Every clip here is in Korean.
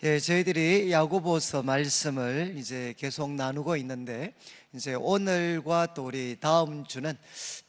예, 저희들이 야고보서 말씀을 이제 계속 나누고 있는데, 이제 오늘과 또 우리 다음 주는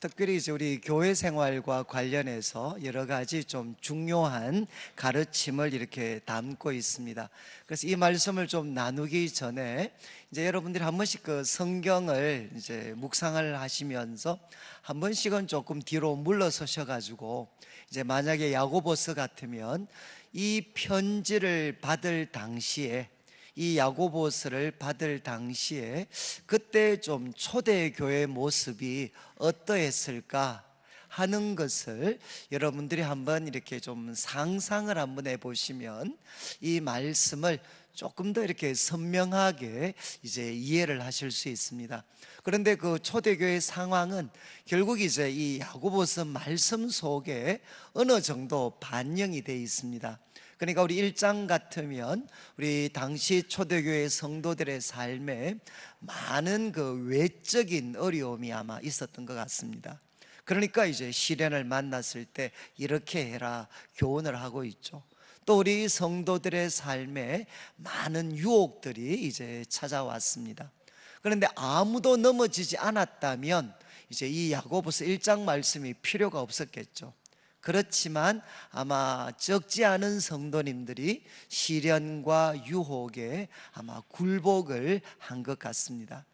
특별히 이제 우리 교회 생활과 관련해서 여러 가지 좀 중요한 가르침을 이렇게 담고 있습니다. 그래서 이 말씀을 좀 나누기 전에 이제 여러분들이 한 번씩 그 성경을 이제 묵상을 하시면서 한 번씩은 조금 뒤로 물러서셔 가지고, 이제 만약에 야고보서 같으면 이 편지를 받을 당시에, 이 야고보서를 받을 당시에 그때 좀 초대교회 모습이 어떠했을까 하는 것을 여러분들이 한번 이렇게 좀 상상을 한번 해보시면 이 말씀을 조금 더 이렇게 선명하게 이제 이해를 하실 수 있습니다. 그런데 그 초대교회 상황은 결국 이제 이 야고보서 말씀 속에 어느 정도 반영이 되어 있습니다. 그러니까 우리 1장 같으면 우리 당시 초대교회 성도들의 삶에 많은 그 외적인 어려움이 아마 있었던 것 같습니다. 그러니까 이제 시련을 만났을 때 이렇게 해라 교훈을 하고 있죠. 또 우리 성도들의 삶에 많은 유혹들이 이제 찾아왔습니다. 그런데 아무도 넘어지지 않았다면 이제 이 야고보서 1장 말씀이 필요가 없었겠죠. 그렇지만 아마 적지 않은 성도님들이 시련과 유혹에 아마 굴복을 한 것 같습니다.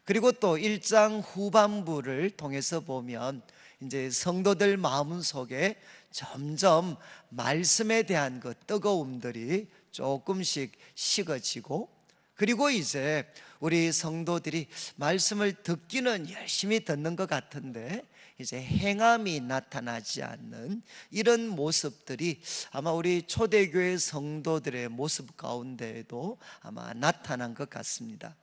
그리고 또 1장 후반부를 통해서 보면 이제 성도들 마음 속에 점점 말씀에 대한 그 뜨거움들이 조금씩 식어지고, 그리고 이제 우리 성도들이 말씀을 듣기는 열심히 듣는 것 같은데 이제 행함이 나타나지 않는 이런 모습들이 아마 우리 초대교회 성도들의 모습 가운데에도 아마 나타난 것 같습니다.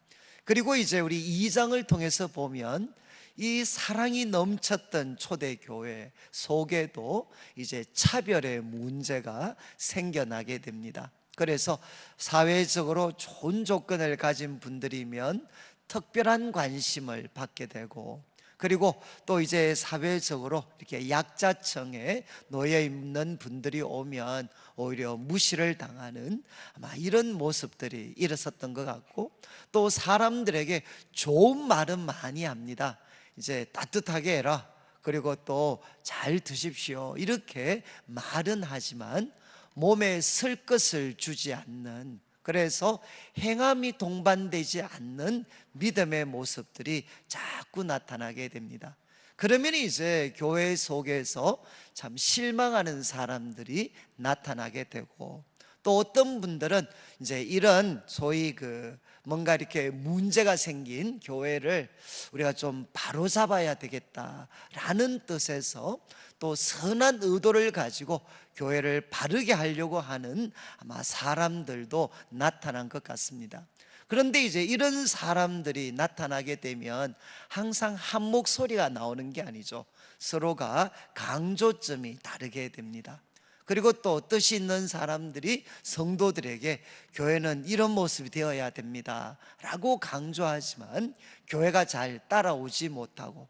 그리고 이제 우리 2장을 통해서 보면 이 사랑이 넘쳤던 초대교회 속에도 이제 차별의 문제가 생겨나게 됩니다. 그래서 사회적으로 좋은 조건을 가진 분들이면 특별한 관심을 받게 되고, 그리고 또 이제 사회적으로 이렇게 약자층에 놓여 있는 분들이 오면 오히려 무시를 당하는 아마 이런 모습들이 일어섰던 것 같고, 또 사람들에게 좋은 말은 많이 합니다. 이제 따뜻하게 해라, 그리고 또 잘 드십시오, 이렇게 말은 하지만 몸에 쓸 것을 주지 않는, 그래서 행함이 동반되지 않는 믿음의 모습들이 자꾸 나타나게 됩니다. 그러면 이제 교회 속에서 참 실망하는 사람들이 나타나게 되고, 또 어떤 분들은 이제 이런 소위 그 뭔가 이렇게 문제가 생긴 교회를 우리가 좀 바로잡아야 되겠다라는 뜻에서 또 선한 의도를 가지고 교회를 바르게 하려고 하는 아마 사람들도 나타난 것 같습니다. 그런데 이제 이런 사람들이 나타나게 되면 항상 한 목소리가 나오는 게 아니죠. 서로가 강조점이 다르게 됩니다. 그리고 또 뜻이 있는 사람들이 성도들에게 교회는 이런 모습이 되어야 됩니다 라고 강조하지만 교회가 잘 따라오지 못하고,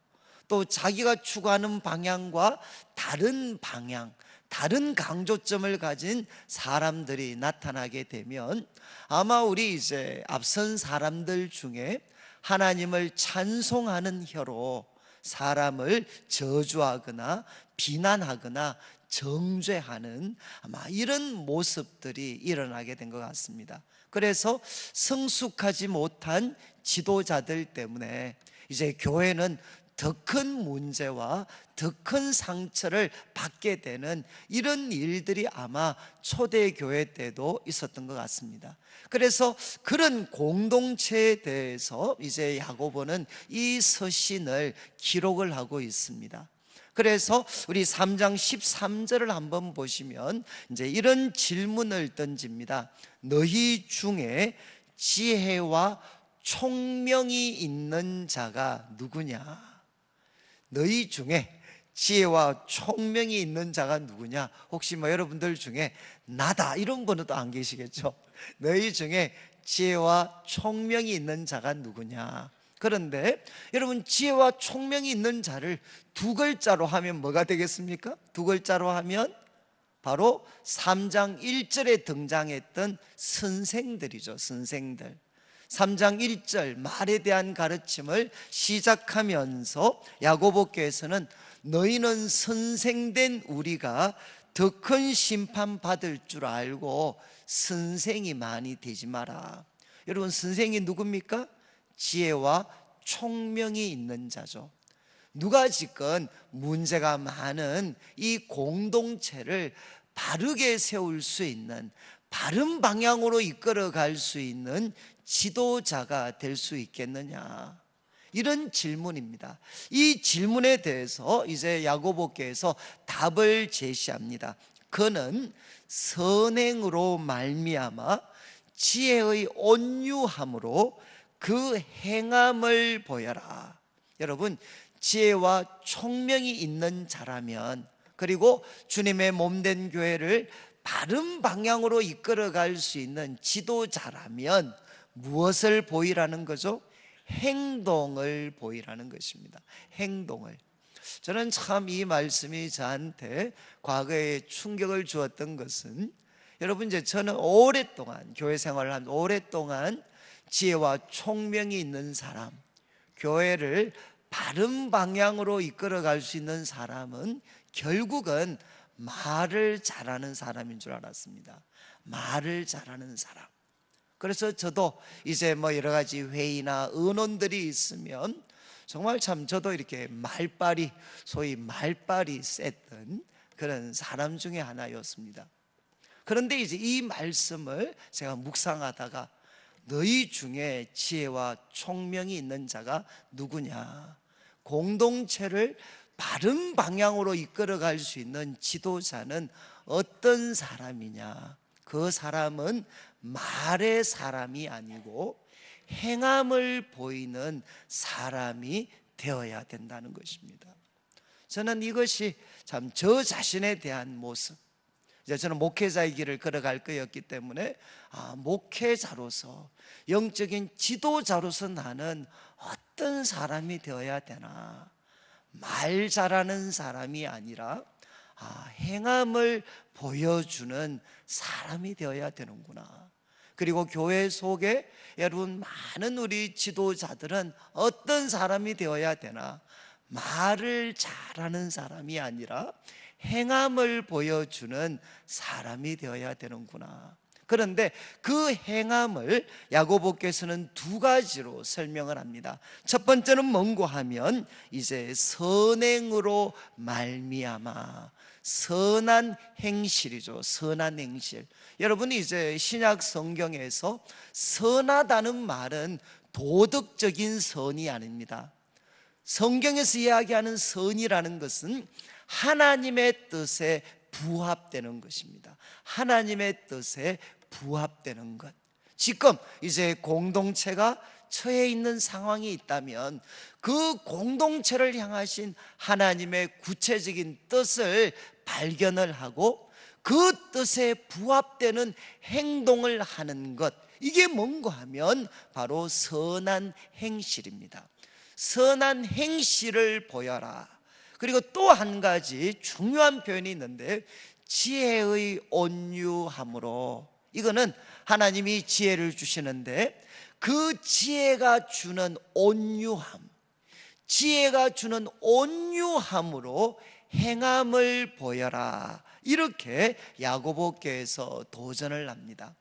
또 자기가 추구하는 방향과 다른 방향, 다른 강조점을 가진 사람들이 나타나게 되면 아마 우리 이제 앞선 사람들 중에 하나님을 찬송하는 혀로 사람을 저주하거나 비난하거나 정죄하는 아마 이런 모습들이 일어나게 된 것 같습니다. 그래서 성숙하지 못한 지도자들 때문에 이제 교회는 더 큰 문제와 더 큰 상처를 받게 되는 이런 일들이 아마 초대교회 때도 있었던 것 같습니다. 그래서 그런 공동체에 대해서 이제 야고보는 이 서신을 기록을 하고 있습니다. 그래서 우리 3장 13절을 한번 보시면 이제 이런 질문을 던집니다. 너희 중에 지혜와 총명이 있는 자가 누구냐? 너희 중에 지혜와 총명이 있는 자가 누구냐? 혹시 뭐 여러분들 중에 나다 이런 분은 또 안 계시겠죠? 너희 중에 지혜와 총명이 있는 자가 누구냐? 그런데 여러분, 지혜와 총명이 있는 자를 두 글자로 하면 뭐가 되겠습니까? 두 글자로 하면 바로 3장 1절에 등장했던 선생들이죠. 선생들. 3장 1절 말에 대한 가르침을 시작하면서 야고보께서는 너희는 선생된 우리가 더 큰 심판 받을 줄 알고 선생이 많이 되지 마라. 여러분, 선생이 누굽니까? 지혜와 총명이 있는 자죠. 누가 지금 문제가 많은 이 공동체를 바르게 세울 수 있는, 바른 방향으로 이끌어 갈 수 있는 지도자가 될 수 있겠느냐, 이런 질문입니다. 이 질문에 대해서 이제 야고보께서 답을 제시합니다. 그는 선행으로 말미암아 지혜의 온유함으로 그 행함을 보여라. 여러분, 지혜와 총명이 있는 자라면, 그리고 주님의 몸된 교회를 바른 방향으로 이끌어갈 수 있는 지도자라면 무엇을 보이라는 거죠? 행동을 보이라는 것입니다. 행동을. 저는 참 이 말씀이 저한테 과거에 충격을 주었던 것은, 여러분, 이제 저는 오랫동안 교회 생활을 하면서 오랫동안 지혜와 총명이 있는 사람, 교회를 바른 방향으로 이끌어갈 수 있는 사람은 결국은 말을 잘하는 사람인 줄 알았습니다. 말을 잘하는 사람. 그래서 저도 이제 여러 가지 회의나 의논들이 있으면 정말 참 저도 이렇게 말빨이, 소위 말빨이 셌던 그런 사람 중에 하나였습니다. 그런데 이제 이 말씀을 제가 묵상하다가 너희 중에 지혜와 총명이 있는 자가 누구냐, 공동체를 바른 방향으로 이끌어갈 수 있는 지도자는 어떤 사람이냐, 그 사람은 말의 사람이 아니고 행함을 보이는 사람이 되어야 된다는 것입니다. 저는 이것이 참 저 자신에 대한 모습, 이제 저는 목회자의 길을 걸어갈 거였기 때문에 목회자로서, 영적인 지도자로서 나는 어떤 사람이 되어야 되나, 말 잘하는 사람이 아니라 행함을 보여주는 사람이 되어야 되는구나. 그리고 교회 속에 여러분, 많은 우리 지도자들은 어떤 사람이 되어야 되나, 말을 잘하는 사람이 아니라 행함을 보여주는 사람이 되어야 되는구나. 그런데 그 행함을 야고보께서는 두 가지로 설명을 합니다. 첫 번째는 뭔고 하면 이제 선행으로 말미암아, 선한 행실이죠. 선한 행실. 여러분이 이제 신약 성경에서 선하다는 말은 도덕적인 선이 아닙니다. 성경에서 이야기하는 선이라는 것은 하나님의 뜻에 부합되는 것입니다. 하나님의 뜻에 부합되는 것. 지금 이제 공동체가 처해 있는 상황이 있다면 그 공동체를 향하신 하나님의 구체적인 뜻을 발견을 하고 그 뜻에 부합되는 행동을 하는 것, 이게 뭔가 하면 바로 선한 행실입니다. 선한 행실을 보여라. 그리고 또 한 가지 중요한 표현이 있는데, 지혜의 온유함으로. 이거는 하나님이 지혜를 주시는데 그 지혜가 주는 온유함, 지혜가 주는 온유함으로 행함을 보여라, 이렇게 야고보께서 도전을 합니다.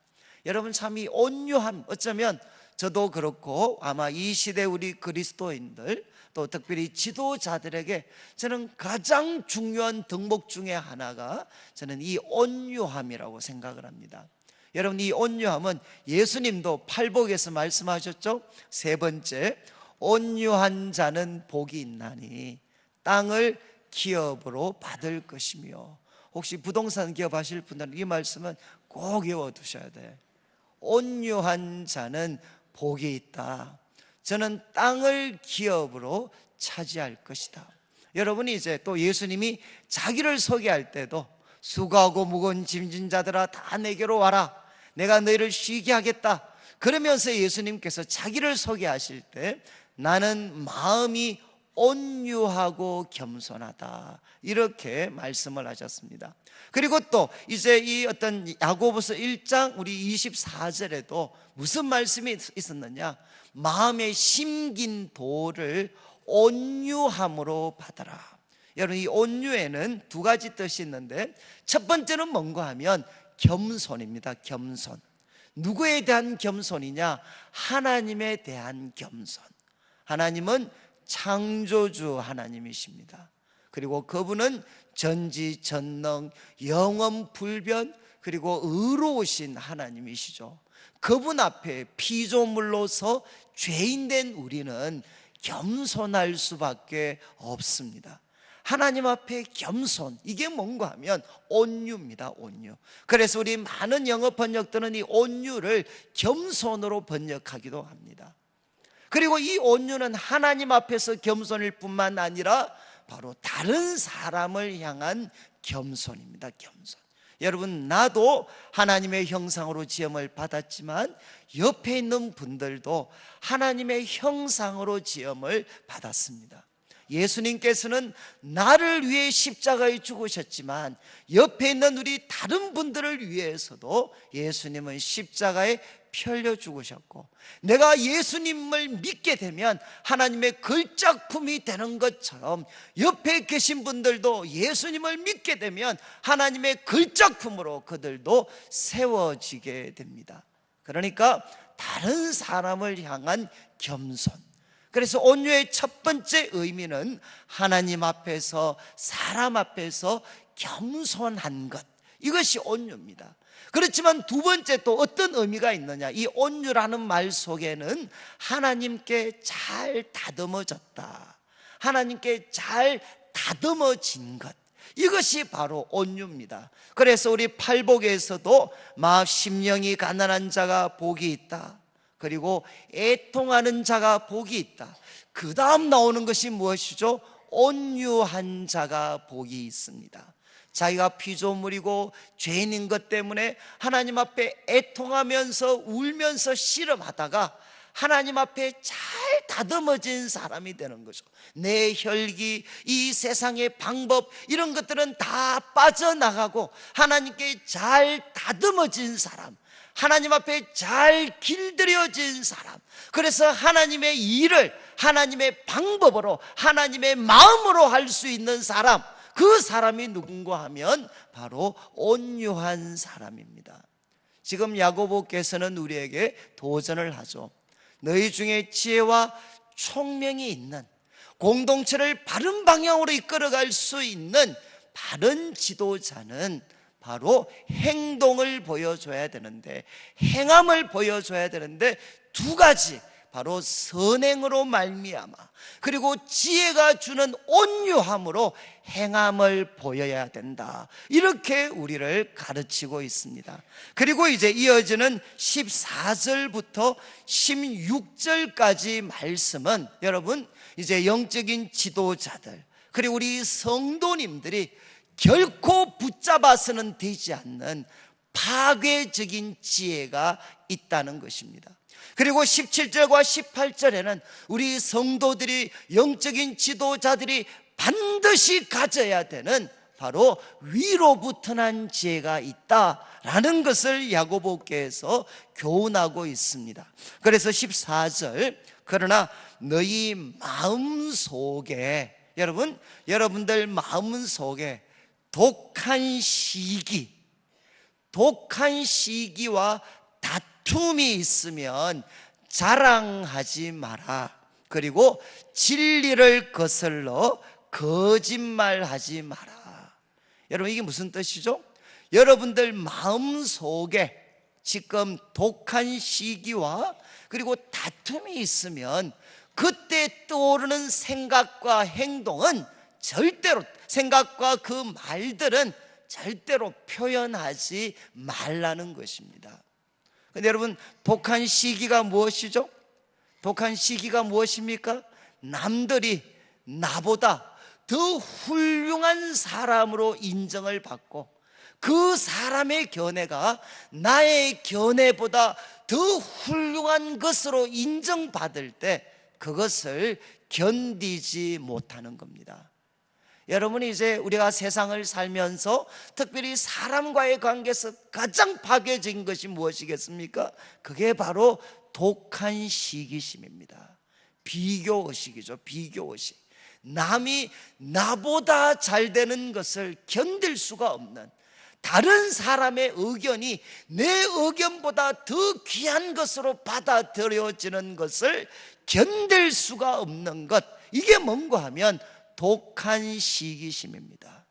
여러분, 참 이 온유함, 어쩌면 저도 그렇고 아마 이 시대 우리 그리스도인들, 또 특별히 지도자들에게 저는 가장 중요한 덕목 중에 하나가 저는 이 온유함이라고 생각을 합니다. 여러분, 이 온유함은 예수님도 팔복에서 말씀하셨죠. 세 번째, 온유한 자는 복이 있나니 땅을 기업으로 받을 것이며. 혹시 부동산 기업하실 분들은 이 말씀은 꼭 외워두셔야 돼. 온유한 자는 복이 있다. 저는 땅을 기업으로 차지할 것이다. 여러분이 이제 또 예수님이 자기를 소개할 때도 수고하고 무거운 짐진 자들아 다 내게로 와라, 내가 너희를 쉬게 하겠다. 그러면서 예수님께서 자기를 소개하실 때 나는 마음이 온유하고 겸손하다, 이렇게 말씀을 하셨습니다. 그리고 또 이제 이 어떤 야고보서 1장 우리 24절에도 무슨 말씀이 있었느냐, 마음에 심긴 돌을 온유함으로 받아라. 여러분, 이 온유에는 두 가지 뜻이 있는데, 첫 번째는 뭔가 하면 겸손입니다. 겸손. 누구에 대한 겸손이냐? 하나님에 대한 겸손. 하나님은 창조주 하나님이십니다. 그리고 그분은 전지전능, 영원불변, 그리고 의로우신 하나님이시죠. 그분 앞에 피조물로서 죄인된 우리는 겸손할 수밖에 없습니다. 하나님 앞에 겸손, 이게 뭔가 하면 온유입니다. 온유. 그래서 우리 많은 영어 번역들은 이 온유를 겸손으로 번역하기도 합니다. 그리고 이 온유는 하나님 앞에서 겸손일 뿐만 아니라 바로 다른 사람을 향한 겸손입니다. 겸손. 여러분, 나도 하나님의 형상으로 지음을 받았지만 옆에 있는 분들도 하나님의 형상으로 지음을 받았습니다. 예수님께서는 나를 위해 십자가에 죽으셨지만 옆에 있는 우리 다른 분들을 위해서도 예수님은 십자가에 펴려 죽으셨고, 내가 예수님을 믿게 되면 하나님의 걸작품이 되는 것처럼 옆에 계신 분들도 예수님을 믿게 되면 하나님의 걸작품으로 그들도 세워지게 됩니다. 그러니까 다른 사람을 향한 겸손. 그래서 온유의 첫 번째 의미는 하나님 앞에서, 사람 앞에서 겸손한 것, 이것이 온유입니다. 그렇지만 두 번째 또 어떤 의미가 있느냐, 이 온유라는 말 속에는 하나님께 잘 다듬어졌다, 하나님께 잘 다듬어진 것, 이것이 바로 온유입니다. 그래서 우리 팔복에서도 마음 심령이 가난한 자가 복이 있다, 그리고 애통하는 자가 복이 있다, 그 다음 나오는 것이 무엇이죠? 온유한 자가 복이 있습니다. 자기가 피조물이고 죄인인 것 때문에 하나님 앞에 애통하면서 울면서 씨름하다가 하나님 앞에 잘 다듬어진 사람이 되는 거죠. 내 혈기, 이 세상의 방법, 이런 것들은 다 빠져나가고 하나님께 잘 다듬어진 사람, 하나님 앞에 잘 길들여진 사람, 그래서 하나님의 일을 하나님의 방법으로, 하나님의 마음으로 할 수 있는 사람, 그 사람이 누군가 하면 바로 온유한 사람입니다. 지금 야고보께서는 우리에게 도전을 하죠. 너희 중에 지혜와 총명이 있는, 공동체를 바른 방향으로 이끌어갈 수 있는 바른 지도자는 바로 행동을 보여줘야 되는데, 행함을 보여줘야 되는데, 두 가지, 바로 선행으로 말미암아, 그리고 지혜가 주는 온유함으로 행함을 보여야 된다, 이렇게 우리를 가르치고 있습니다. 그리고 이제 이어지는 14절부터 16절까지 말씀은, 여러분, 이제 영적인 지도자들, 그리고 우리 성도님들이 결코 붙잡아서는 되지 않는 파괴적인 지혜가 있다는 것입니다. 그리고 17절과 18절에는 우리 성도들이, 영적인 지도자들이 반드시 가져야 되는 바로 위로부터 난 지혜가 있다라는 것을 야고보께서 교훈하고 있습니다. 그래서 14절, 그러나 너희 마음속에, 여러분들 마음속에 독한 시기와 다툼이 있으면 자랑하지 마라. 그리고 진리를 거슬러 거짓말하지 마라. 여러분, 이게 무슨 뜻이죠? 여러분들 마음속에 지금 독한 시기와 그리고 다툼이 있으면 그때 떠오르는 생각과 행동은 절대로, 생각과 그 말들은 절대로 표현하지 말라는 것입니다. 근데 여러분, 독한 시기가 무엇이죠? 독한 시기가 무엇입니까? 남들이 나보다 더 훌륭한 사람으로 인정을 받고 그 사람의 견해가 나의 견해보다 더 훌륭한 것으로 인정받을 때 그것을 견디지 못하는 겁니다. 여러분이 이제 우리가 세상을 살면서 특별히 사람과의 관계에서 가장 파괴적인 것이 무엇이겠습니까? 그게 바로 독한 시기심입니다. 비교의식이죠. 비교의식. 남이 나보다 잘 되는 것을 견딜 수가 없는, 다른 사람의 의견이 내 의견보다 더 귀한 것으로 받아들여지는 것을 견딜 수가 없는 것, 이게 뭔가 하면 독한 시기심입니다.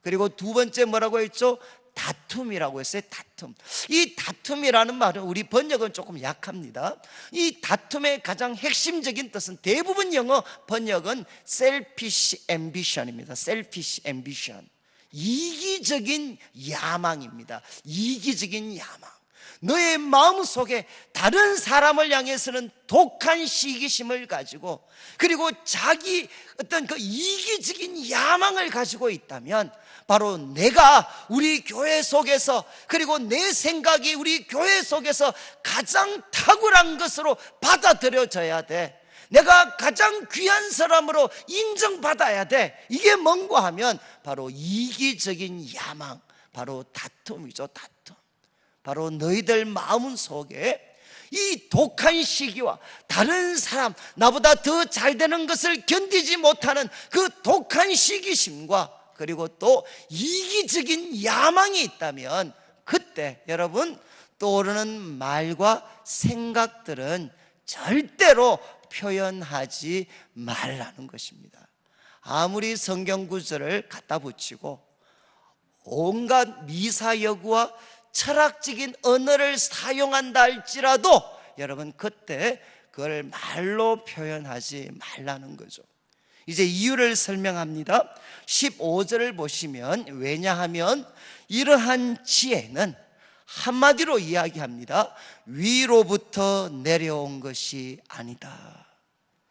그리고 두 번째 뭐라고 했죠? 다툼이라고 했어요. 다툼. 이 다툼이라는 말은 우리 번역은 조금 약합니다. 이 다툼의 가장 핵심적인 뜻은 대부분 영어 번역은 selfish ambition입니다. selfish ambition. 이기적인 야망입니다. 이기적인 야망. 너의 마음속에 다른 사람을 향해서는 독한 시기심을 가지고, 그리고 자기 어떤 그 이기적인 야망을 가지고 있다면 바로 내가 우리 교회 속에서, 그리고 내 생각이 우리 교회 속에서 가장 탁월한 것으로 받아들여져야 돼. 내가 가장 귀한 사람으로 인정받아야 돼. 이게 뭔가 하면 바로 이기적인 야망, 바로 다툼이죠. 다툼. 바로 너희들 마음 속에 이 독한 시기와 다른 사람, 나보다 더 잘 되는 것을 견디지 못하는 그 독한 시기심과, 그리고 또 이기적인 야망이 있다면, 그때 여러분 떠오르는 말과 생각들은 절대로 표현하지 말라는 것입니다. 아무리 성경 구절을 갖다 붙이고 온갖 미사여구와 철학적인 언어를 사용한다 할지라도 여러분 그때 그걸 말로 표현하지 말라는 거죠. 이제 이유를 설명합니다. 15절을 보시면, 왜냐하면 이러한 지혜는 한마디로 이야기합니다. 위로부터 내려온 것이 아니다.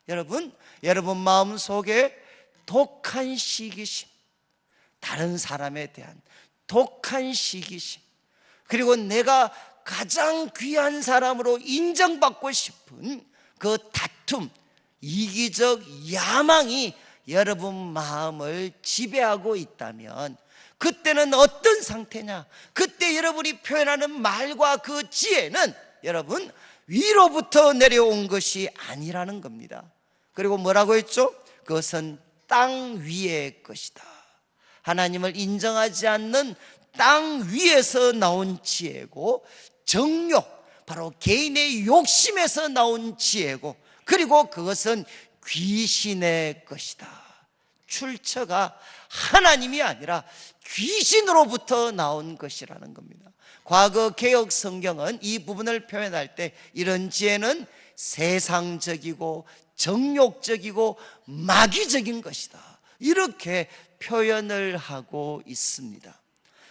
여러분 마음속에 독한 시기심, 다른 사람에 대한 독한 시기심, 그리고 내가 가장 귀한 사람으로 인정받고 싶은 그 다툼, 이기적 야망이 여러분 마음을 지배하고 있다면 그때는 어떤 상태냐? 그때 여러분이 표현하는 말과 그 지혜는 여러분 위로부터 내려온 것이 아니라는 겁니다. 그리고 뭐라고 했죠? 그것은 땅 위의 것이다. 하나님을 인정하지 않는 땅 위에서 나온 지혜고, 정욕, 바로 개인의 욕심에서 나온 지혜고, 그리고 그것은 귀신의 것이다. 출처가 하나님이 아니라 귀신으로부터 나온 것이라는 겁니다. 과거 개혁 성경은 이 부분을 표현할 때 이런 지혜는 세상적이고 정욕적이고 마귀적인 것이다, 이렇게 표현을 하고 있습니다.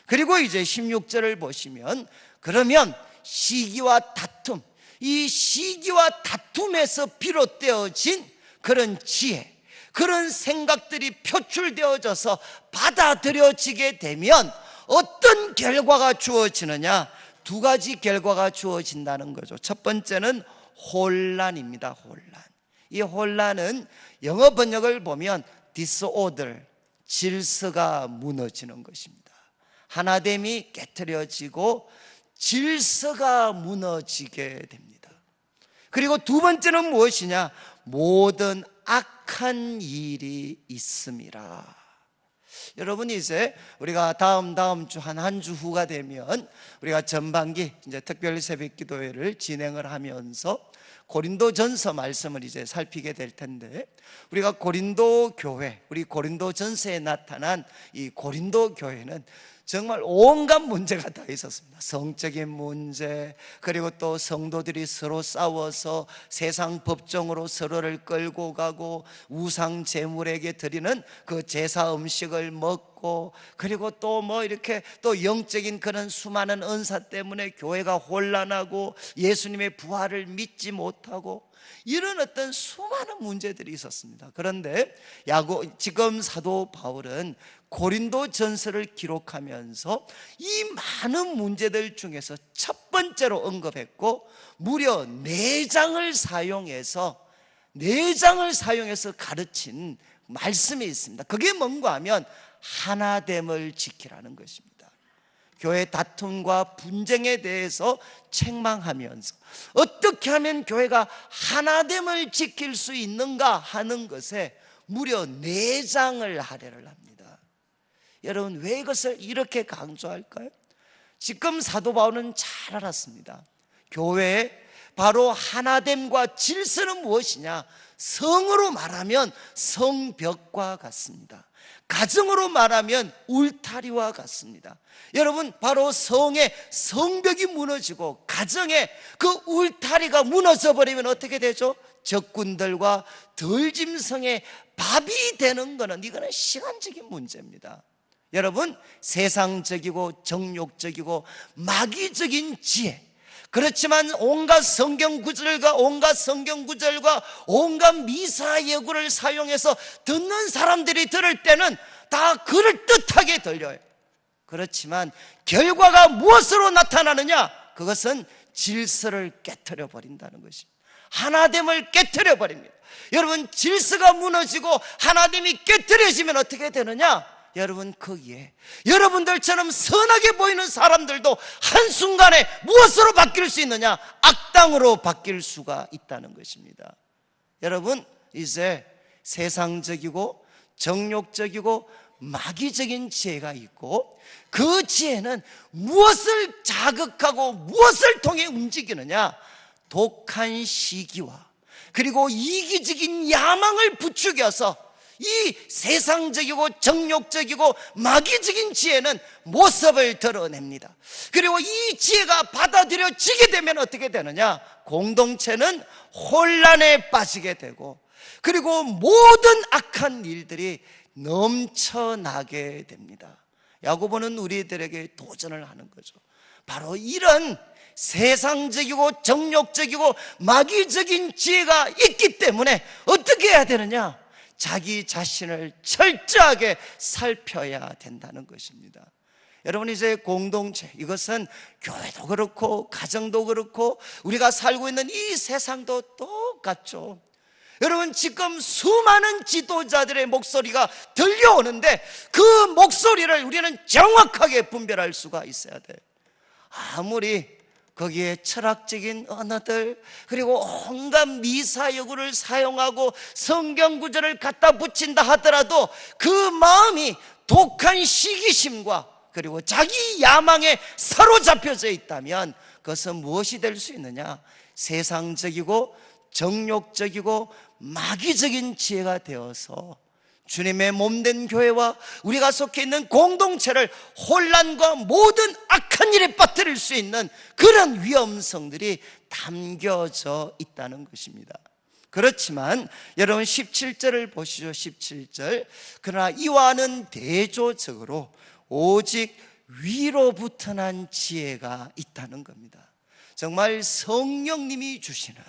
그리고 이제 16절을 보시면, 그러면 시기와 다툼, 이 시기와 다툼에서 비롯되어진 그런 지혜, 그런 생각들이 표출되어져서 받아들여지게 되면 어떤 결과가 주어지느냐? 두 가지 결과가 주어진다는 거죠. 첫 번째는 혼란입니다. 혼란. 이 혼란은 영어 번역을 보면 disorder, 질서가 무너지는 것입니다. 하나됨이 깨트려지고 질서가 무너지게 됩니다. 그리고 두 번째는 무엇이냐? 모든 악한 일이 있음이라. 여러분이 이제 우리가 다음 주 한 주 후가 되면 우리가 전반기 이제 특별 새벽 기도회를 진행을 하면서 고린도전서 말씀을 이제 살피게 될 텐데, 우리가 고린도 교회, 우리 고린도전서에 나타난 이 고린도 교회는 정말 온갖 문제가 다 있었습니다. 성적인 문제, 그리고 또 성도들이 서로 싸워서 세상 법정으로 서로를 끌고 가고, 우상 제물에게 드리는 그 제사 음식을 먹고, 그리고 또 뭐 이렇게 또 영적인 그런 수많은 은사 때문에 교회가 혼란하고 예수님의 부활을 믿지 못하고, 이런 어떤 수많은 문제들이 있었습니다. 그런데 지금 사도 바울은 고린도 전서를 기록하면서 이 많은 문제들 중에서 첫 번째로 언급했고, 무려 4장을 사용해서 내장을 사용해서 가르친 말씀이 있습니다. 그게 뭔가 하면 하나됨을 지키라는 것입니다. 교회 다툼과 분쟁에 대해서 책망하면서 어떻게 하면 교회가 하나됨을 지킬 수 있는가 하는 것에 무려 4장을 할애를 합니다. 여러분, 왜 이것을 이렇게 강조할까요? 지금 사도 바울은 잘 알았습니다. 교회의 바로 하나됨과 질서는 무엇이냐? 성으로 말하면 성벽과 같습니다. 가정으로 말하면 울타리와 같습니다. 여러분, 바로 성의 성벽이 무너지고 가정의 그 울타리가 무너져 버리면 어떻게 되죠? 적군들과 덜짐승의 밥이 되는 것은, 이거는 시간적인 문제입니다. 여러분, 세상적이고 정욕적이고 마귀적인 지혜, 그렇지만 온갖 성경 구절과 온갖 미사 예구를 사용해서 듣는 사람들이 들을 때는 다 그럴듯하게 들려요. 그렇지만 결과가 무엇으로 나타나느냐? 그것은 질서를 깨트려 버린다는 것입니다. 하나됨을 깨트려 버립니다. 여러분, 질서가 무너지고 하나됨이 깨트려지면 어떻게 되느냐? 여러분, 거기에 여러분들처럼 선하게 보이는 사람들도 한순간에 무엇으로 바뀔 수 있느냐? 악당으로 바뀔 수가 있다는 것입니다. 여러분, 이제 세상적이고 정욕적이고 마귀적인 지혜가 있고, 그 지혜는 무엇을 자극하고 무엇을 통해 움직이느냐? 독한 시기와 그리고 이기적인 야망을 부추겨서 이 세상적이고 정욕적이고 마귀적인 지혜는 모습을 드러냅니다. 그리고 이 지혜가 받아들여지게 되면 어떻게 되느냐? 공동체는 혼란에 빠지게 되고, 그리고 모든 악한 일들이 넘쳐나게 됩니다. 야고보는 우리들에게 도전을 하는 거죠. 바로 이런 세상적이고 정욕적이고 마귀적인 지혜가 있기 때문에 어떻게 해야 되느냐? 자기 자신을 철저하게 살펴야 된다는 것입니다. 여러분, 이제 공동체, 이것은 교회도 그렇고 가정도 그렇고 우리가 살고 있는 이 세상도 똑같죠. 여러분, 지금 수많은 지도자들의 목소리가 들려오는데 그 목소리를 우리는 정확하게 분별할 수가 있어야 돼요. 아무리 거기에 철학적인 언어들, 그리고 온갖 미사여구를 사용하고 성경 구절을 갖다 붙인다 하더라도 그 마음이 독한 시기심과 그리고 자기 야망에 사로잡혀져 있다면 그것은 무엇이 될 수 있느냐? 세상적이고 정욕적이고 마귀적인 지혜가 되어서 주님의 몸된 교회와 우리가 속해 있는 공동체를 혼란과 모든 악한 일에 빠뜨릴 수 있는 그런 위험성들이 담겨져 있다는 것입니다. 그렇지만 여러분, 17절을 보시죠. 17절. 그러나 이와는 대조적으로 오직 위로부터 난 지혜가 있다는 겁니다. 정말 성령님이 주시는,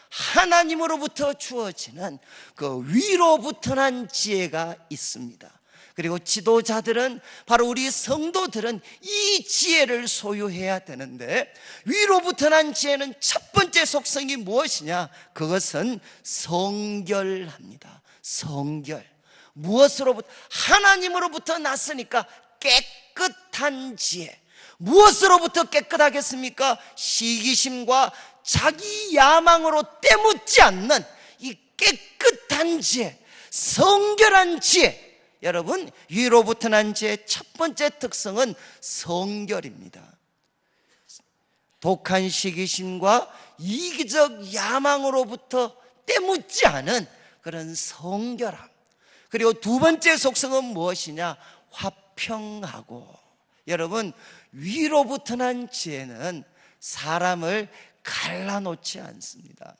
하나님으로부터 주어지는 그 위로부터 난 지혜가 있습니다. 그리고 지도자들은, 바로 우리 성도들은 이 지혜를 소유해야 되는데, 위로부터 난 지혜는 첫 번째 속성이 무엇이냐? 그것은 성결합니다. 성결. 무엇으로부터? 하나님으로부터 났으니까 깨끗한 지혜. 무엇으로부터 깨끗하겠습니까? 시기심과 자기 야망으로 때묻지 않는 이 깨끗한 지혜, 성결한 지혜. 여러분, 위로부터 난 지혜의 첫 번째 특성은 성결입니다. 독한 시기심과 이기적 야망으로부터 때묻지 않은 그런 성결함. 그리고 두 번째 속성은 무엇이냐? 화평하고. 여러분, 위로부터 난 지혜는 사람을 갈라놓지 않습니다.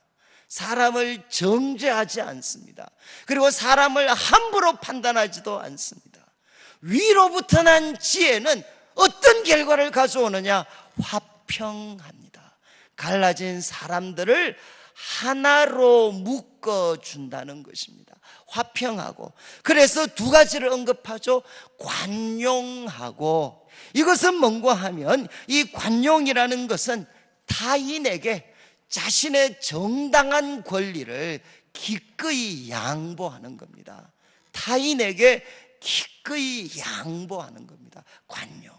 사람을 정죄하지 않습니다. 그리고 사람을 함부로 판단하지도 않습니다. 위로부터 난 지혜는 어떤 결과를 가져오느냐? 화평합니다. 갈라진 사람들을 하나로 묶어준다는 것입니다. 화평하고. 그래서 두 가지를 언급하죠. 관용하고. 이것은 뭔가 하면, 이 관용이라는 것은 타인에게 자신의 정당한 권리를 기꺼이 양보하는 겁니다. 타인에게 기꺼이 양보하는 겁니다. 관용.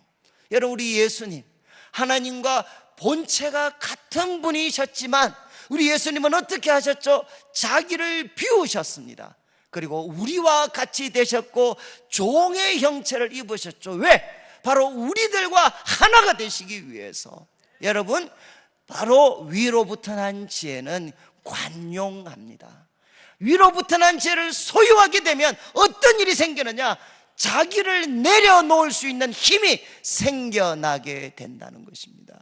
여러분, 우리 예수님, 하나님과 본체가 같은 분이셨지만 우리 예수님은 어떻게 하셨죠? 자기를 비우셨습니다. 그리고 우리와 같이 되셨고 종의 형체를 입으셨죠. 왜? 바로 우리들과 하나가 되시기 위해서. 여러분, 바로 위로부터 난 지혜는 관용합니다. 위로부터 난 지혜를 소유하게 되면 어떤 일이 생기느냐? 자기를 내려놓을 수 있는 힘이 생겨나게 된다는 것입니다.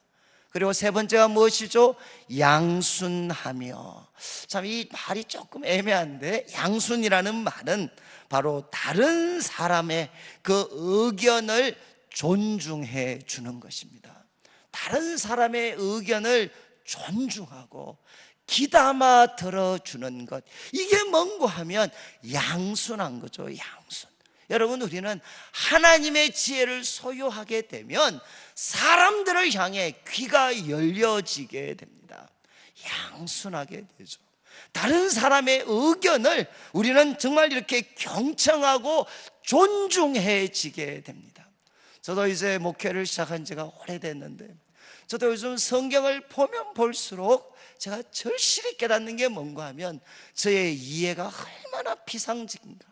그리고 세 번째가 무엇이죠? 양순하며. 참, 이 말이 조금 애매한데, 양순이라는 말은 바로 다른 사람의 그 의견을 존중해 주는 것입니다. 다른 사람의 의견을 존중하고 귀담아 들어주는 것, 이게 뭔고 하면 양순한 거죠. 양순. 여러분, 우리는 하나님의 지혜를 소유하게 되면 사람들을 향해 귀가 열려지게 됩니다. 양순하게 되죠. 다른 사람의 의견을 우리는 정말 이렇게 경청하고 존중해지게 됩니다. 저도 이제 목회를 시작한 지가 오래됐는데, 저도 요즘 성경을 보면 볼수록 제가 절실히 깨닫는 게 뭔가 하면 저의 이해가 얼마나 피상적인가,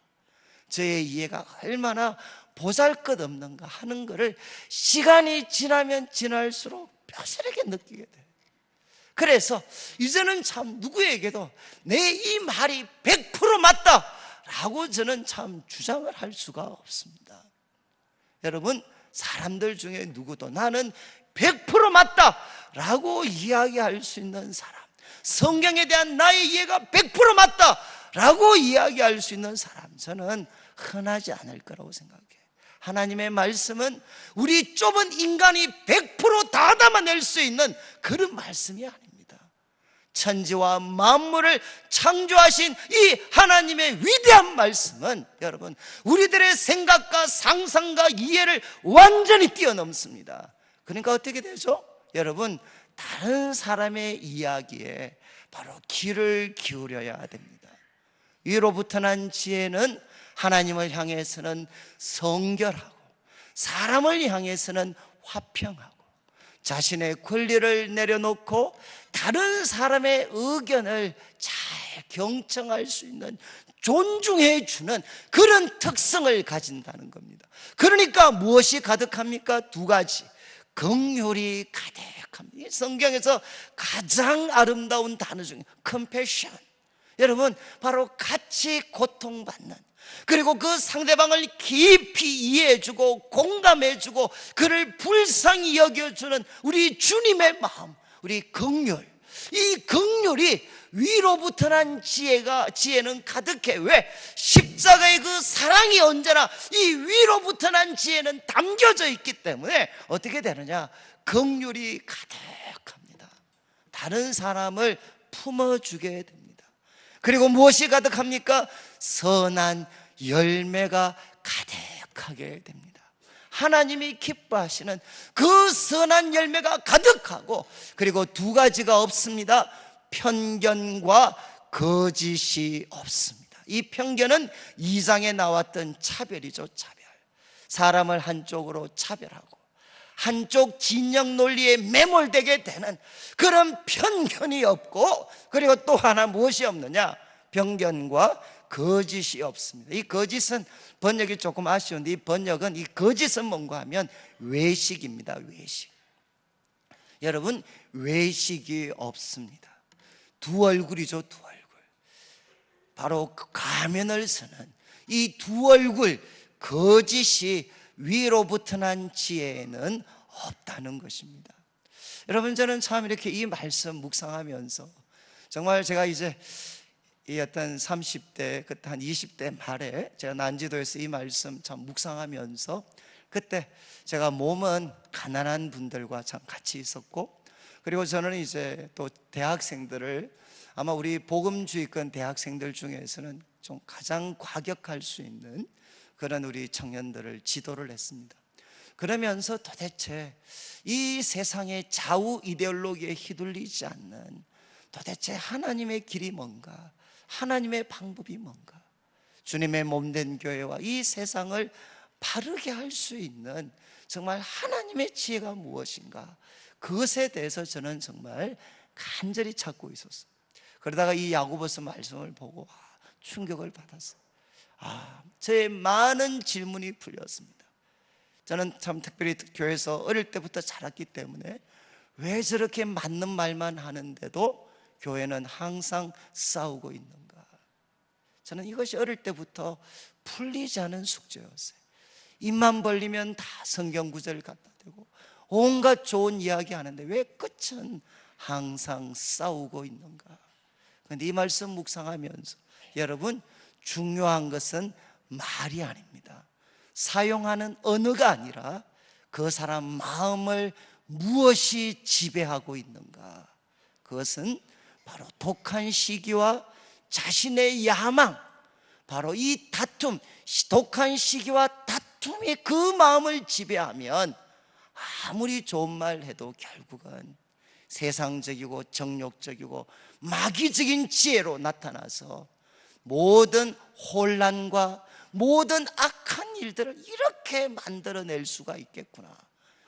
저의 이해가 얼마나 보잘것없는가 하는 것을 시간이 지나면 지날수록 뼈저리게 느끼게 돼요. 그래서 이제는 참 누구에게도 내 이 말이 100% 맞다라고 저는 참 주장을 할 수가 없습니다. 여러분, 사람들 중에 누구도 나는 100% 맞다라고 이야기할 수 있는 사람, 성경에 대한 나의 이해가 100% 맞다라고 이야기할 수 있는 사람, 저는 흔하지 않을 거라고 생각해요. 하나님의 말씀은 우리 좁은 인간이 100% 담아낼 수 있는 그런 말씀이 아닙니다. 천지와 만물을 창조하신 이 하나님의 위대한 말씀은 여러분, 우리들의 생각과 상상과 이해를 완전히 뛰어넘습니다. 그러니까 어떻게 되죠? 여러분, 다른 사람의 이야기에 바로 귀를 기울여야 됩니다. 위로부터 난 지혜는 하나님을 향해서는 성결하고 사람을 향해서는 화평하고 자신의 권리를 내려놓고 다른 사람의 의견을 잘 경청할 수 있는, 존중해 주는 그런 특성을 가진다는 겁니다. 그러니까 무엇이 가득합니까? 두 가지. 긍휼이 가득합니다. 성경에서 가장 아름다운 단어 중에 compassion. 여러분, 바로 같이 고통받는, 그리고 그 상대방을 깊이 이해해주고 공감해주고 그를 불쌍히 여겨주는 우리 주님의 마음, 우리 긍휼. 이 긍휼이 위로부터 난 지혜는 가득해. 왜? 십자가의 그 사랑이 언제나 이 위로부터 난 지혜는 담겨져 있기 때문에 어떻게 되느냐? 긍휼이 가득합니다. 다른 사람을 품어주게 됩니다. 그리고 무엇이 가득합니까? 선한 열매가 가득하게 됩니다. 하나님이 기뻐하시는 그 선한 열매가 가득하고, 그리고 두 가지가 없습니다. 편견과 거짓이 없습니다. 이 편견은 2장에 나왔던 차별이죠. 차별. 사람을 한쪽으로 차별하고 한쪽 진영 논리에 매몰되게 되는 그런 편견이 없고, 그리고 또 하나 무엇이 없느냐? 편견과 거짓이 없습니다. 이 거짓은 번역이 조금 아쉬운데, 이 번역은 이 거짓은 뭔가 하면 외식입니다. 외식. 여러분, 외식이 없습니다. 두 얼굴이죠. 두 얼굴. 바로 그 가면을 쓰는 이 두 얼굴, 거짓이 위로부터 난 지혜에는 없다는 것입니다. 여러분, 저는 참 이렇게 이 말씀 묵상하면서 정말 제가 이제 이 어떤 30대, 그때 한 20대 말에 제가 난지도에서 이 말씀 참 묵상하면서, 그때 제가 몸은 가난한 분들과 참 같이 있었고, 그리고 저는 이제 또 대학생들을, 아마 우리 복음주의권 대학생들 중에서는 좀 가장 과격할 수 있는 그런 우리 청년들을 지도를 했습니다. 그러면서 도대체 이 세상의 좌우 이데올로기에 휘둘리지 않는 도대체 하나님의 길이 뭔가, 하나님의 방법이 뭔가? 주님의 몸된 교회와 이 세상을 바르게 할 수 있는 정말 하나님의 지혜가 무엇인가? 그것에 대해서 저는 정말 간절히 찾고 있었어요. 그러다가 이 야고보서 말씀을 보고 충격을 받았어요. 저의 많은 질문이 풀렸습니다. 저는 참 특별히 교회에서 어릴 때부터 자랐기 때문에 왜 저렇게 맞는 말만 하는데도 교회는 항상 싸우고 있는가? 저는 이것이 어릴 때부터 풀리지 않은 숙제였어요. 입만 벌리면 다 성경 구절 갖다 대고 온갖 좋은 이야기 하는데 왜 끝은 항상 싸우고 있는가? 그런데 이 말씀 묵상하면서 여러분, 중요한 것은 말이 아닙니다. 사용하는 언어가 아니라 그 사람 마음을 무엇이 지배하고 있는가? 그것은 바로 독한 시기와 자신의 야망, 바로 이 다툼, 독한 시기와 다툼이 그 마음을 지배하면 아무리 좋은 말 해도 결국은 세상적이고 정욕적이고 마귀적인 지혜로 나타나서 모든 혼란과 모든 악한 일들을 이렇게 만들어낼 수가 있겠구나.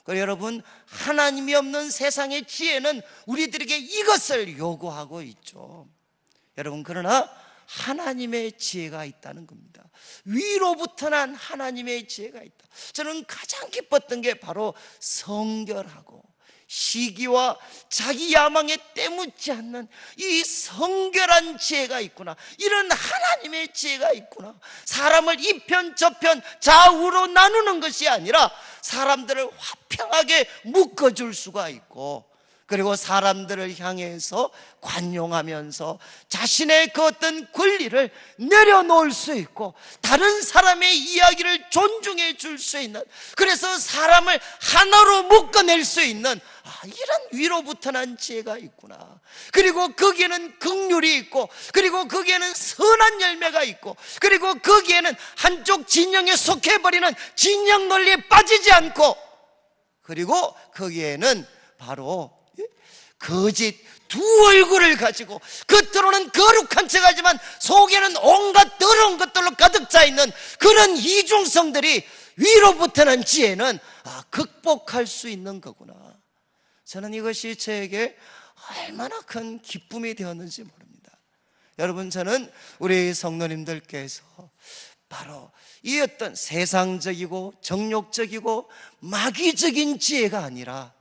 그리고 여러분, 하나님이 없는 세상의 지혜는 우리들에게 이것을 요구하고 있죠. 여러분, 그러나 하나님의 지혜가 있다는 겁니다. 위로부터 난 하나님의 지혜가 있다. 저는 가장 기뻤던 게 바로 성결하고 시기와 자기 야망에 때묻지 않는 이 성결한 지혜가 있구나. 이런 하나님의 지혜가 있구나. 사람을 이편 저편 좌우로 나누는 것이 아니라 사람들을 화평하게 묶어줄 수가 있고, 그리고 사람들을 향해서 관용하면서 자신의 그 어떤 권리를 내려놓을 수 있고 다른 사람의 이야기를 존중해 줄 수 있는, 그래서 사람을 하나로 묶어낼 수 있는 이런 위로부터 난 지혜가 있구나. 그리고 거기에는 긍휼이 있고, 그리고 거기에는 선한 열매가 있고, 그리고 거기에는 한쪽 진영에 속해버리는 진영 논리에 빠지지 않고, 그리고 거기에는 바로 거짓 두 얼굴을 가지고 겉으로는 거룩한 척하지만 속에는 온갖 더러운 것들로 가득 차 있는 그런 이중성들이 위로부터 난 지혜는 극복할 수 있는 거구나. 저는 이것이 저에게 얼마나 큰 기쁨이 되었는지 모릅니다. 여러분, 저는 우리 성도님들께서 바로 이 어떤 세상적이고 정욕적이고 마귀적인 지혜가 아니라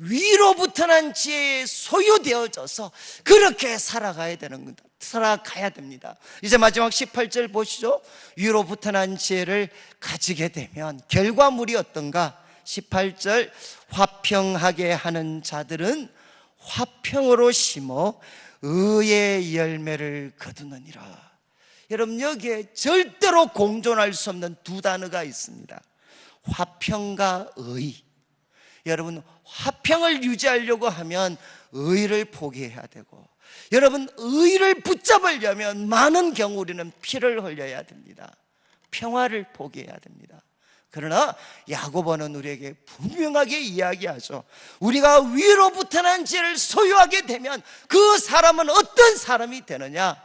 위로부터 난 지혜에 소유되어져서 그렇게 살아가야 되는 겁니다. 살아가야 됩니다. 이제 마지막 18절 보시죠. 위로부터 난 지혜를 가지게 되면 결과물이 어떤가? 18절, 화평하게 하는 자들은 화평으로 심어 의의 열매를 거두느니라. 여러분, 여기에 절대로 공존할 수 없는 두 단어가 있습니다. 화평과 의. 여러분, 화평을 유지하려고 하면 의를 포기해야 되고, 여러분, 의를 붙잡으려면 많은 경우 우리는 피를 흘려야 됩니다. 평화를 포기해야 됩니다. 그러나 야고보는 우리에게 분명하게 이야기하죠. 우리가 위로부터 난 지혜를 소유하게 되면 그 사람은 어떤 사람이 되느냐?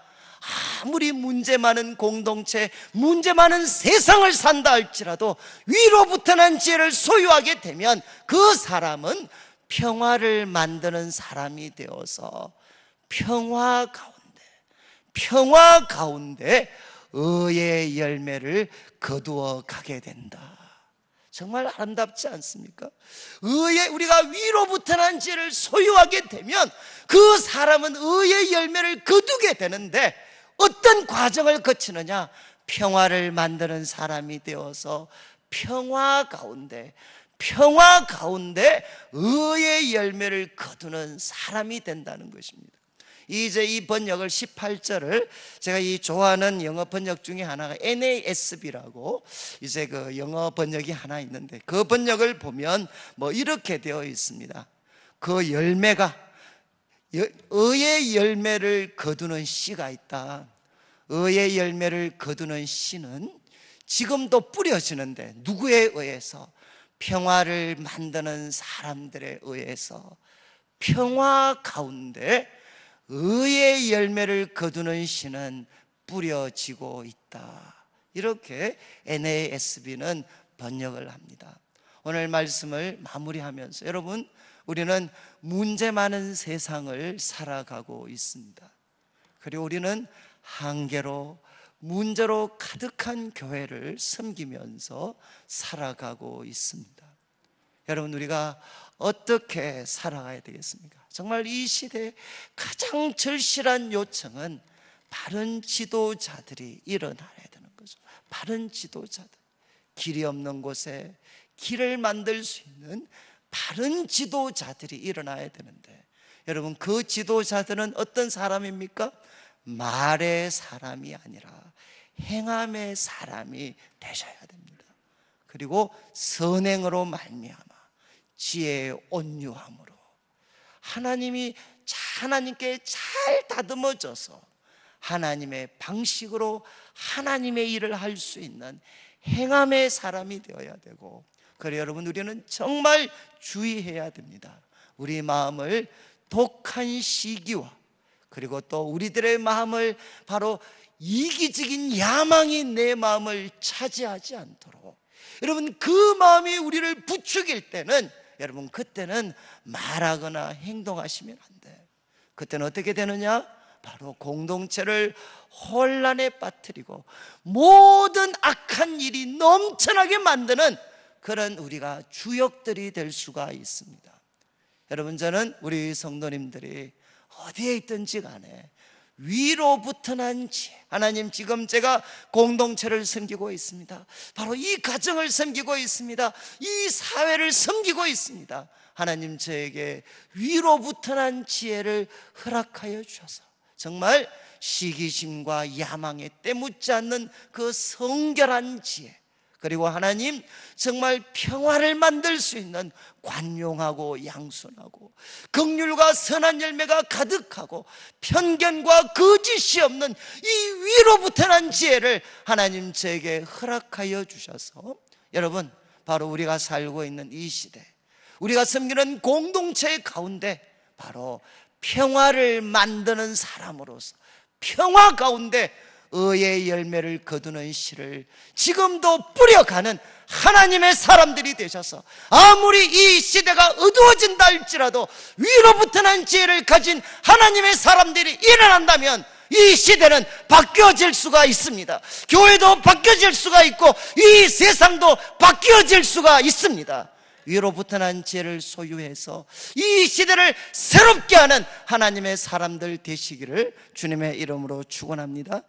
아무리 문제 많은 공동체, 문제 많은 세상을 산다 할지라도 위로부터 난 지혜를 소유하게 되면 그 사람은 평화를 만드는 사람이 되어서 평화 가운데 의의 열매를 거두어 가게 된다. 정말 아름답지 않습니까? 우리가 위로부터 난 지혜를 소유하게 되면 그 사람은 의의 열매를 거두게 되는데, 어떤 과정을 거치느냐? 평화를 만드는 사람이 되어서 평화 가운데 의의 열매를 거두는 사람이 된다는 것입니다. 이제 이 번역을 18절을 제가 이 좋아하는 영어 번역 중에 하나가 NASB라고 이제 그 영어 번역이 하나 있는데, 그 번역을 보면 이렇게 되어 있습니다. 그 열매가 의의 열매를 거두는 씨가 있다. 의의 열매를 거두는 씨는 지금도 뿌려지는데 누구에 의해서? 평화를 만드는 사람들에 의해서 평화 가운데 의의 열매를 거두는 씨는 뿌려지고 있다. 이렇게 NASB는 번역을 합니다. 오늘 말씀을 마무리하면서 여러분, 우리는 문제 많은 세상을 살아가고 있습니다. 그리고 우리는 한계로 문제로 가득한 교회를 섬기면서 살아가고 있습니다. 여러분, 우리가 어떻게 살아가야 되겠습니까? 정말 이 시대의 가장 절실한 요청은 바른 지도자들이 일어나야 되는 거죠. 바른 지도자들, 길이 없는 곳에 길을 만들 수 있는 바른 지도자들이 일어나야 되는데, 여러분, 그 지도자들은 어떤 사람입니까? 말의 사람이 아니라 행함의 사람이 되셔야 됩니다. 그리고 선행으로 말미암아 지혜의 온유함으로 하나님께 잘 다듬어져서 하나님의 방식으로 하나님의 일을 할 수 있는 행함의 사람이 되어야 되고, 그래 여러분, 우리는 정말 주의해야 됩니다. 우리 마음을 독한 시기와 그리고 또 우리들의 마음을 바로 이기적인 야망이 내 마음을 차지하지 않도록, 여러분, 그 마음이 우리를 부추길 때는 여러분, 그때는 말하거나 행동하시면 안 돼. 그때는 어떻게 되느냐? 바로 공동체를 혼란에 빠뜨리고 모든 악한 일이 넘쳐나게 만드는 그런 우리가 주역들이 될 수가 있습니다. 여러분, 저는 우리 성도님들이 어디에 있든지 간에 위로부터 난 지혜, 하나님, 지금 제가 공동체를 섬기고 있습니다. 바로 이 가정을 섬기고 있습니다. 이 사회를 섬기고 있습니다. 하나님, 저에게 위로부터 난 지혜를 허락하여 주셔서 정말 시기심과 야망에 때묻지 않는 그 성결한 지혜, 그리고 하나님, 정말 평화를 만들 수 있는 관용하고 양순하고 긍휼과 선한 열매가 가득하고 편견과 거짓이 없는 이 위로부터 난 지혜를 하나님 저에게 허락하여 주셔서, 여러분, 바로 우리가 살고 있는 이 시대, 우리가 섬기는 공동체 가운데 바로 평화를 만드는 사람으로서 평화 가운데 의의 열매를 거두는 씨를 지금도 뿌려가는 하나님의 사람들이 되셔서, 아무리 이 시대가 어두워진다 할지라도 위로부터 난 지혜를 가진 하나님의 사람들이 일어난다면 이 시대는 바뀌어질 수가 있습니다. 교회도 바뀌어질 수가 있고 이 세상도 바뀌어질 수가 있습니다. 위로부터 난 지혜를 소유해서 이 시대를 새롭게 하는 하나님의 사람들 되시기를 주님의 이름으로 축원합니다.